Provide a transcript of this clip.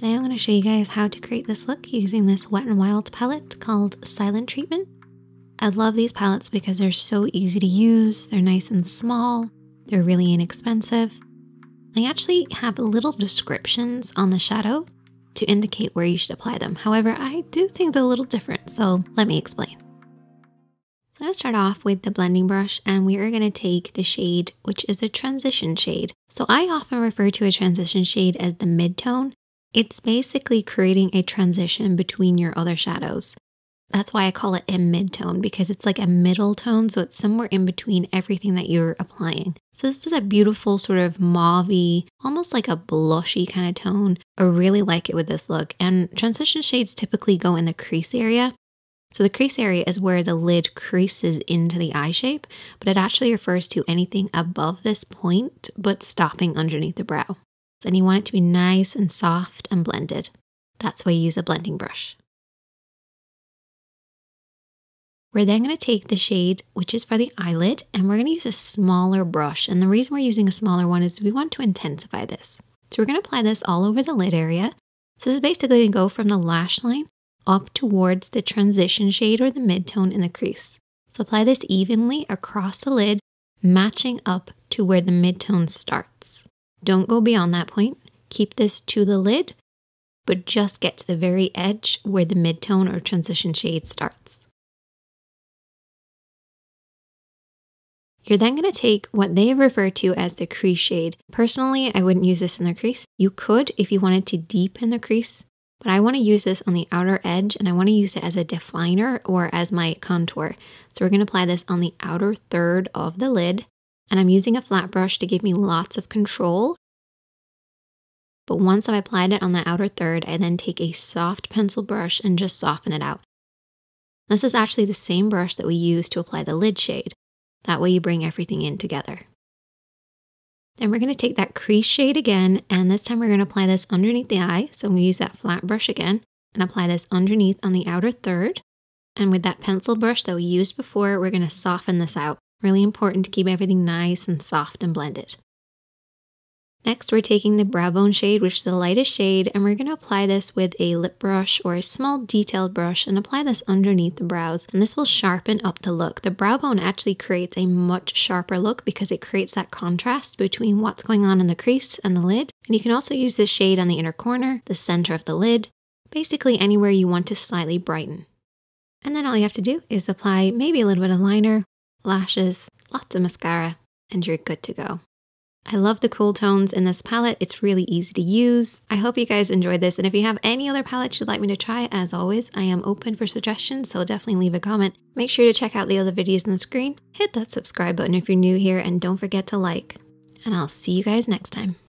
Today I'm going to show you guys how to create this look using this Wet n Wild palette called Silent Treatment. I love these palettes because they're so easy to use, they're nice and small, they're really inexpensive. They actually have little descriptions on the shadow to indicate where you should apply them. However, I do think they're a little different, so let me explain. So I'm going to start off with the blending brush, and we are going to take the shade, which is a transition shade. So I often refer to a transition shade as the mid-tone. It's basically creating a transition between your other shadows. That's why I call it a mid-tone, because it's like a middle tone, so it's somewhere in between everything that you're applying. So this is a beautiful sort of mauve-y, almost like a blushy kind of tone. I really like it with this look. And transition shades typically go in the crease area. So the crease area is where the lid creases into the eye shape, but it actually refers to anything above this point, but stopping underneath the brow. And you want it to be nice and soft and blended. That's why you use a blending brush. We're then going to take the shade, which is for the eyelid, and we're going to use a smaller brush. And the reason we're using a smaller one is we want to intensify this. So we're going to apply this all over the lid area. So this is basically going to go from the lash line up towards the transition shade or the mid-tone in the crease. So apply this evenly across the lid, matching up to where the mid-tone starts. Don't go beyond that point. Keep this to the lid, but just get to the very edge where the mid-tone or transition shade starts. You're then going to take what they refer to as the crease shade. Personally, I wouldn't use this in the crease. You could if you wanted to deepen the crease, but I want to use this on the outer edge, and I want to use it as a definer or as my contour. So we're going to apply this on the outer third of the lid, and I'm using a flat brush to give me lots of control. But once I've applied it on the outer third, I then take a soft pencil brush and just soften it out. This is actually the same brush that we use to apply the lid shade. That way you bring everything in together. Then we're going to take that crease shade again, and this time we're going to apply this underneath the eye. So I'm going to use that flat brush again and apply this underneath on the outer third. And with that pencil brush that we used before, we're going to soften this out. Really important to keep everything nice and soft and blended. Next, we're taking the brow bone shade, which is the lightest shade, and we're going to apply this with a lip brush or a small detailed brush and apply this underneath the brows. And this will sharpen up the look. The brow bone actually creates a much sharper look because it creates that contrast between what's going on in the crease and the lid. And you can also use this shade on the inner corner, the center of the lid, basically anywhere you want to slightly brighten. And then all you have to do is apply maybe a little bit of liner, lashes, lots of mascara, and you're good to go. I love the cool tones in this palette. It's really easy to use. I hope you guys enjoyed this, and if you have any other palettes you'd like me to try, as always, I am open for suggestions, so definitely leave a comment. Make sure to check out the other videos on the screen. Hit that subscribe button if you're new here, and don't forget to like. And I'll see you guys next time.